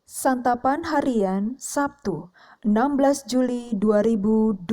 Santapan Harian Sabtu, 16 Juli 2022.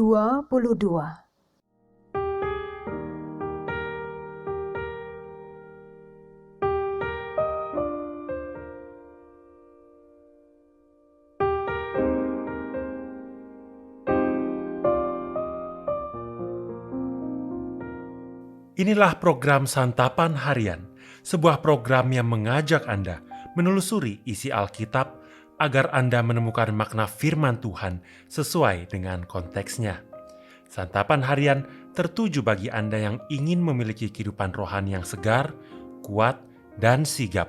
Inilah program Santapan Harian, sebuah program yang mengajak Anda menelusuri isi Alkitab agar Anda menemukan makna firman Tuhan sesuai dengan konteksnya. Santapan Harian tertuju bagi Anda yang ingin memiliki kehidupan rohani yang segar, kuat, dan sigap.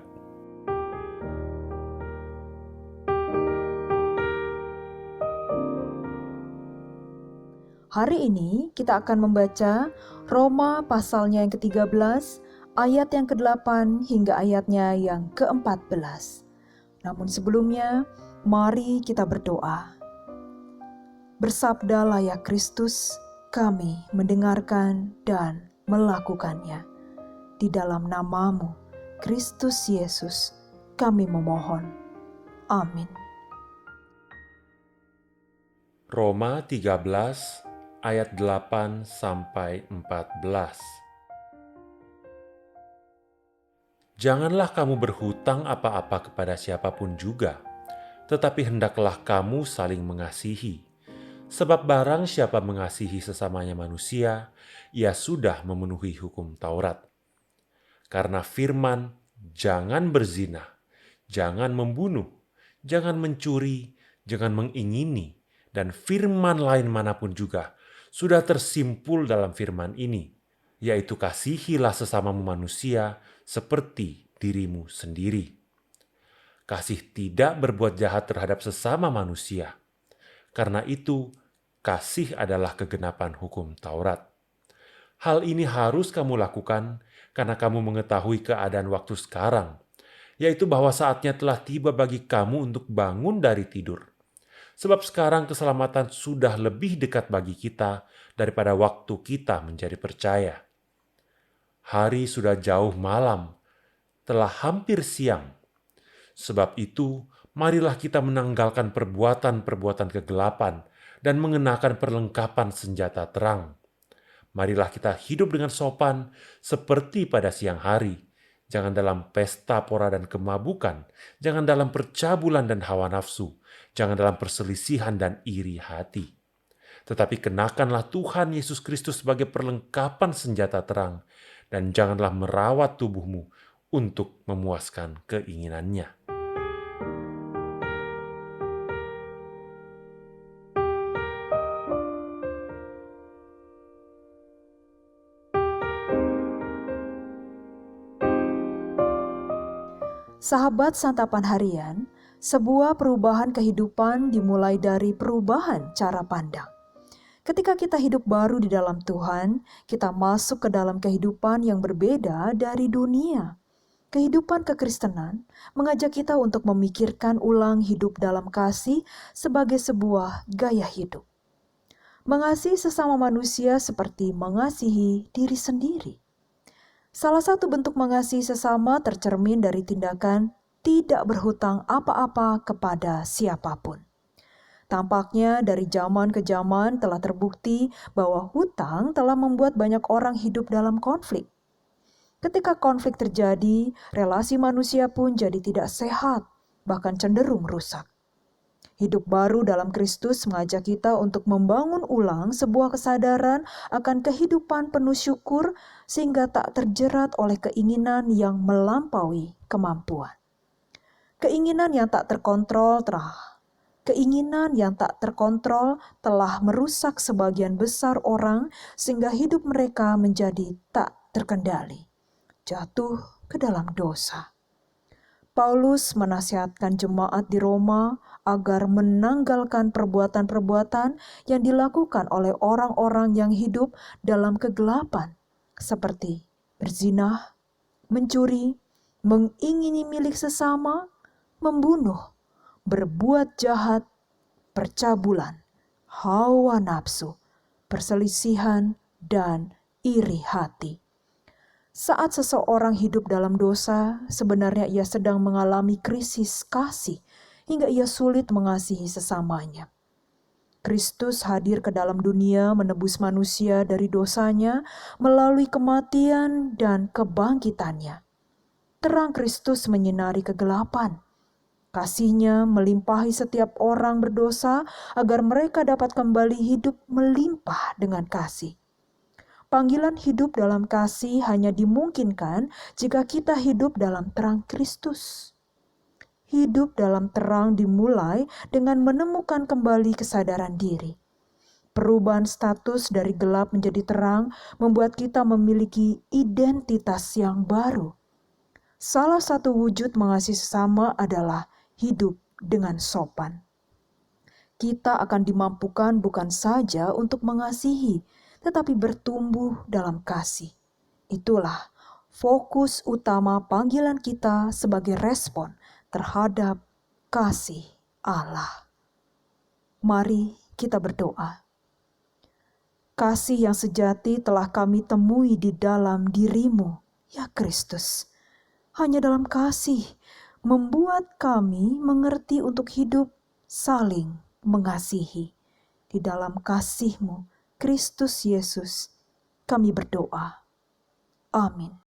Hari ini kita akan membaca Roma pasalnya yang ke-13, ayat yang ke-8 hingga ayatnya yang ke-14. Namun sebelumnya, mari kita berdoa. Bersabdalah ya Kristus, kami mendengarkan dan melakukannya. Di dalam nama-Mu, Kristus Yesus, kami memohon. Amin. Roma 13 ayat 8 sampai 14. Janganlah kamu berhutang apa-apa kepada siapapun juga, tetapi hendaklah kamu saling mengasihi. Sebab barang siapa mengasihi sesamanya manusia, ia sudah memenuhi hukum Taurat. Karena firman, jangan berzina, jangan membunuh, jangan mencuri, jangan mengingini, dan firman lain manapun juga sudah tersimpul dalam firman ini, yaitu kasihilah sesamamu manusia seperti dirimu sendiri. Kasih tidak berbuat jahat terhadap sesama manusia. Karena itu, kasih adalah kegenapan hukum Taurat. Hal ini harus kamu lakukan karena kamu mengetahui keadaan waktu sekarang, yaitu bahwa saatnya telah tiba bagi kamu untuk bangun dari tidur. Sebab sekarang keselamatan sudah lebih dekat bagi kita daripada waktu kita menjadi percaya. Hari sudah jauh malam, telah hampir siang. Sebab itu, marilah kita menanggalkan perbuatan-perbuatan kegelapan dan mengenakan perlengkapan senjata terang. Marilah kita hidup dengan sopan seperti pada siang hari. Jangan dalam pesta pora dan kemabukan, jangan dalam percabulan dan hawa nafsu, jangan dalam perselisihan dan iri hati. Tetapi kenakanlah Tuhan Yesus Kristus sebagai perlengkapan senjata terang, dan janganlah merawat tubuhmu untuk memuaskan keinginannya. Sahabat Santapan Harian, sebuah perubahan kehidupan dimulai dari perubahan cara pandang. Ketika kita hidup baru di dalam Tuhan, kita masuk ke dalam kehidupan yang berbeda dari dunia. Kehidupan kekristenan mengajak kita untuk memikirkan ulang hidup dalam kasih sebagai sebuah gaya hidup. Mengasihi sesama manusia seperti mengasihi diri sendiri. Salah satu bentuk mengasihi sesama tercermin dari tindakan tidak berhutang apa-apa kepada siapapun. Tampaknya dari zaman ke zaman telah terbukti bahwa hutang telah membuat banyak orang hidup dalam konflik. Ketika konflik terjadi, relasi manusia pun jadi tidak sehat, bahkan cenderung rusak. Hidup baru dalam Kristus mengajak kita untuk membangun ulang sebuah kesadaran akan kehidupan penuh syukur sehingga tak terjerat oleh keinginan yang melampaui kemampuan. Keinginan yang tak terkontrol telah merusak sebagian besar orang sehingga hidup mereka menjadi tak terkendali, jatuh ke dalam dosa. Paulus menasihatkan jemaat di Roma agar menanggalkan perbuatan-perbuatan yang dilakukan oleh orang-orang yang hidup dalam kegelapan, seperti berzinah, mencuri, mengingini milik sesama, membunuh, berbuat jahat, percabulan, hawa nafsu, perselisihan, dan iri hati. Saat seseorang hidup dalam dosa, sebenarnya ia sedang mengalami krisis kasih hingga ia sulit mengasihi sesamanya. Kristus hadir ke dalam dunia menebus manusia dari dosanya melalui kematian dan kebangkitannya. Terang Kristus menyinari kegelapan. Kasih-Nya melimpahi setiap orang berdosa agar mereka dapat kembali hidup melimpah dengan kasih. Panggilan hidup dalam kasih hanya dimungkinkan jika kita hidup dalam terang Kristus. Hidup dalam terang dimulai dengan menemukan kembali kesadaran diri. Perubahan status dari gelap menjadi terang membuat kita memiliki identitas yang baru. Salah satu wujud mengasihi sesama adalah hidup dengan sopan. Kita akan dimampukan bukan saja untuk mengasihi, tetapi bertumbuh dalam kasih. Itulah fokus utama panggilan kita sebagai respon terhadap kasih Allah. Mari kita berdoa. Kasih yang sejati telah kami temui di dalam diri-Mu, ya Kristus. Hanya dalam kasih membuat kami mengerti untuk hidup saling mengasihi. Di dalam kasih-Mu, Kristus Yesus, kami berdoa. Amin.